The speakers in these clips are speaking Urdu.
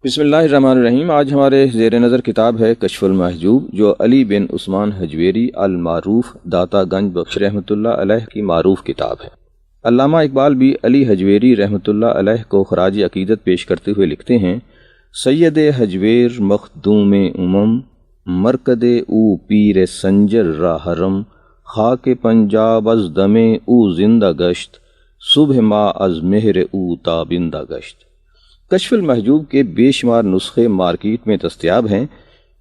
بسم اللہ الرحمن الرحیم۔ آج ہمارے زیر نظر کتاب ہے کشف المحجوب، جو علی بن عثمان حجویری المعروف داتا گنج بخش رحمۃ اللہ علیہ کی معروف کتاب ہے۔ علامہ اقبال بھی علی حجویری رحمۃ اللہ علیہ کو خراج عقیدت پیش کرتے ہوئے لکھتے ہیں: سید حجویر مخدوم امم، مرکد او پیر سنجر را حرم، خاک پنجاب از دم او زندہ گشت، صبح ما از مہر او تابندہ گشت۔ کشف المحجوب کے بے شمار نسخے مارکیٹ میں دستیاب ہیں۔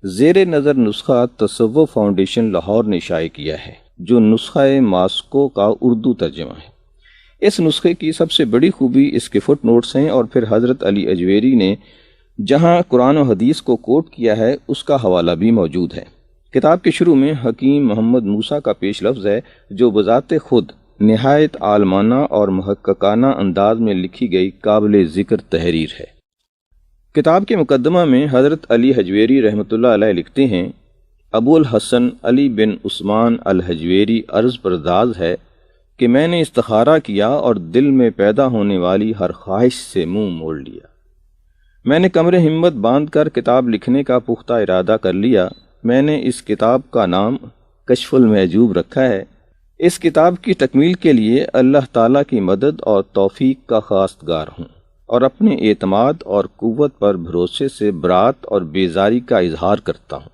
زیر نظر نسخہ تصوف فاؤنڈیشن لاہور نے شائع کیا ہے، جو نسخہ ماسکو کا اردو ترجمہ ہے۔ اس نسخے کی سب سے بڑی خوبی اس کے فٹ نوٹس ہیں، اور پھر حضرت علی حجویری نے جہاں قرآن و حدیث کو کوٹ کیا ہے اس کا حوالہ بھی موجود ہے۔ کتاب کے شروع میں حکیم محمد موسیٰ کا پیش لفظ ہے، جو بذات خود نہایت عالمانہ اور محققانہ انداز میں لکھی گئی قابل ذکر تحریر ہے۔ کتاب کے مقدمہ میں حضرت علی حجویری رحمۃ اللہ علیہ لکھتے ہیں: ابو الحسن علی بن عثمان الحجویری عرض پرداز ہے کہ میں نے استخارہ کیا اور دل میں پیدا ہونے والی ہر خواہش سے منہ موڑ لیا۔ میں نے کمر ہمت باندھ کر کتاب لکھنے کا پختہ ارادہ کر لیا۔ میں نے اس کتاب کا نام کشف المحجوب رکھا ہے۔ اس کتاب کی تکمیل کے لیے اللہ تعالیٰ کی مدد اور توفیق کا خواستگار ہوں، اور اپنے اعتماد اور قوت پر بھروسے سے برات اور بیزاری کا اظہار کرتا ہوں۔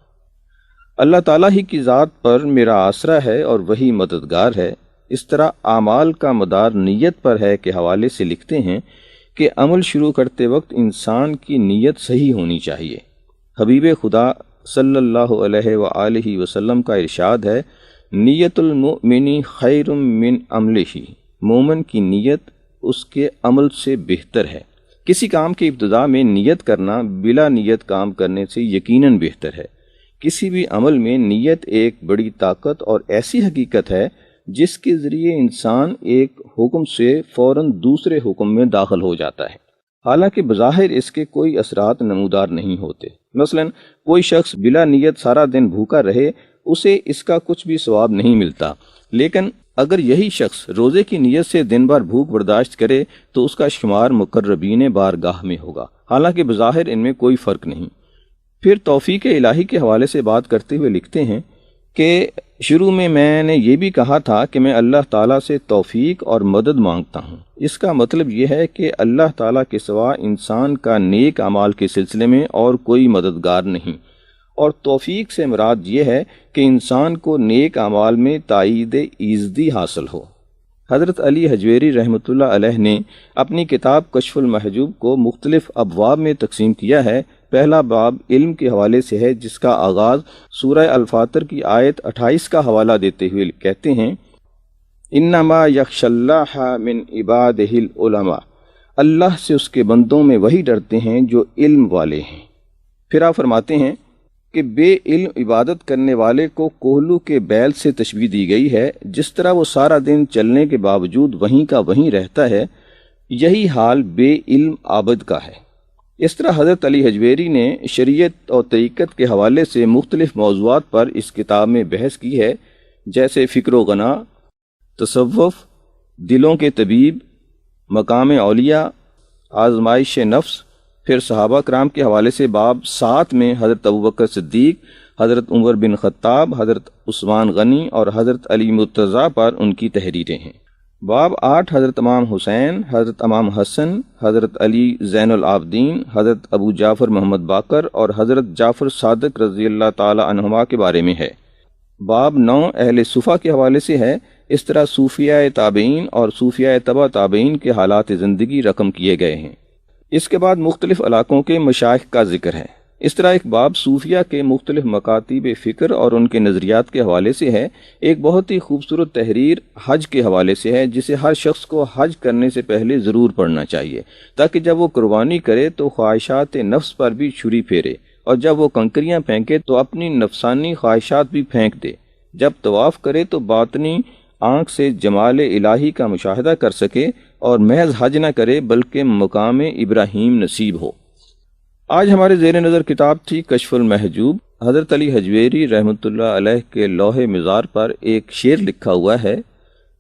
اللہ تعالیٰ ہی کی ذات پر میرا آسرا ہے اور وہی مددگار ہے۔ اس طرح اعمال کا مدار نیت پر ہے کے حوالے سے لکھتے ہیں کہ عمل شروع کرتے وقت انسان کی نیت صحیح ہونی چاہیے۔ حبیب خدا صلی اللہ علیہ وآلہ وسلم کا ارشاد ہے: نیت المؤمن خیر من عملہ، مومن کی نیت اس کے عمل سے بہتر ہے۔ کسی کام کی ابتدا میں نیت کرنا بلا نیت کام کرنے سے یقیناً بہتر ہے۔ کسی بھی عمل میں نیت ایک بڑی طاقت اور ایسی حقیقت ہے جس کے ذریعے انسان ایک حکم سے فوراً دوسرے حکم میں داخل ہو جاتا ہے، حالانکہ بظاہر اس کے کوئی اثرات نمودار نہیں ہوتے۔ مثلاً کوئی شخص بلا نیت سارا دن بھوکا رہے، اسے اس کا کچھ بھی ثواب نہیں ملتا، لیکن اگر یہی شخص روزے کی نیت سے دن بھر بھوک برداشت کرے تو اس کا شمار مقربین بارگاہ میں ہوگا، حالانکہ بظاہر ان میں کوئی فرق نہیں۔ پھر توفیق الہی کے حوالے سے بات کرتے ہوئے لکھتے ہیں کہ شروع میں نے یہ بھی کہا تھا کہ میں اللہ تعالیٰ سے توفیق اور مدد مانگتا ہوں۔ اس کا مطلب یہ ہے کہ اللہ تعالیٰ کے سوا انسان کا نیک اعمال کے سلسلے میں اور کوئی مددگار نہیں، اور توفیق سے مراد یہ ہے کہ انسان کو نیک اعمال میں تائید ایزدی حاصل ہو۔ حضرت علی حجویری رحمۃ اللہ علیہ نے اپنی کتاب کشف المحجوب کو مختلف ابواب میں تقسیم کیا ہے۔ پہلا باب علم کے حوالے سے ہے، جس کا آغاز سورہ الفاتر کی آیت 28 کا حوالہ دیتے ہوئے کہتے ہیں: انما یخشی اللہ من عبادہ العلماء، اللہ سے اس کے بندوں میں وہی ڈرتے ہیں جو علم والے ہیں۔ پھر آپ فرماتے ہیں کہ بے علم عبادت کرنے والے کو کوہلو کے بیل سے تشبیہ دی گئی ہے۔ جس طرح وہ سارا دن چلنے کے باوجود وہیں کا وہیں رہتا ہے، یہی حال بے علم عابد کا ہے۔ اس طرح حضرت علی حجویری نے شریعت اور طریقت کے حوالے سے مختلف موضوعات پر اس کتاب میں بحث کی ہے، جیسے فکر و غنا، تصوف، دلوں کے طبیب، مقام اولیاء، آزمائش نفس۔ پھر صحابہ کرام کے حوالے سے باب 7 میں حضرت ابوبکر صدیق، حضرت عمر بن خطاب، حضرت عثمان غنی اور حضرت علی مرتضیٰ پر ان کی تحریریں ہیں۔ باب 8 حضرت امام حسین، حضرت امام حسن، حضرت علی زین العابدین، حضرت ابو جعفر محمد باقر اور حضرت جعفر صادق رضی اللہ تعالی عنہما کے بارے میں ہے۔ باب 9 اہل صفا کے حوالے سے ہے۔ اس طرح صوفیاء تابعین اور صوفیاء تبع تابعین کے حالات زندگی رقم کیے گئے ہیں۔ اس کے بعد مختلف علاقوں کے مشائخ کا ذکر ہے۔ اس طرح ایک باب صوفیہ کے مختلف مکاتب فکر اور ان کے نظریات کے حوالے سے ہے۔ ایک بہت ہی خوبصورت تحریر حج کے حوالے سے ہے، جسے ہر شخص کو حج کرنے سے پہلے ضرور پڑھنا چاہیے، تاکہ جب وہ قربانی کرے تو خواہشات نفس پر بھی چھری پھیرے، اور جب وہ کنکریاں پھینکے تو اپنی نفسانی خواہشات بھی پھینک دے۔ جب طواف کرے تو باطنی آنکھ سے جمال الہی کا مشاہدہ کر سکے، اور محض حج نہ کرے بلکہ مقام ابراہیم نصیب ہو۔ آج ہمارے زیر نظر کتاب تھی کشف المحجوب۔ حضرت علی حجویری رحمۃ اللہ علیہ کے لوح مزار پر ایک شعر لکھا ہوا ہے: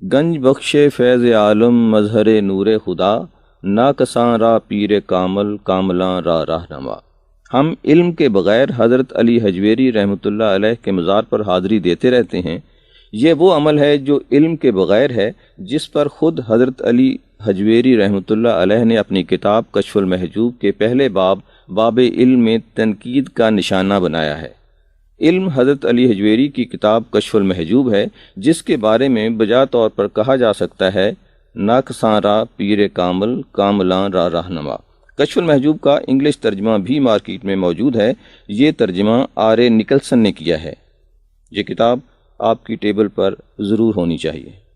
گنج بخش فیض عالم مظہر نور خدا، ناکساں را پیر کامل کاملاں را رہنما۔ ہم علم کے بغیر حضرت علی حجویری رحمۃ اللہ علیہ کے مزار پر حاضری دیتے رہتے ہیں۔ یہ وہ عمل ہے جو علم کے بغیر ہے، جس پر خود حضرت علی حجویری رحمۃ اللہ علیہ نے اپنی کتاب کشف المحجوب کے پہلے باب علم میں تنقید کا نشانہ بنایا ہے۔ علم حضرت علی حجویری کی کتاب کشف المحجوب ہے، جس کے بارے میں بجا طور پر کہا جا سکتا ہے ناکساں را پیر کامل کاملاں را رہنما۔ کشف المحجوب کا انگلش ترجمہ بھی مارکیٹ میں موجود ہے۔ یہ ترجمہ آر نکلسن نے کیا ہے۔ یہ کتاب آپ کی ٹیبل پر ضرور ہونی چاہیے۔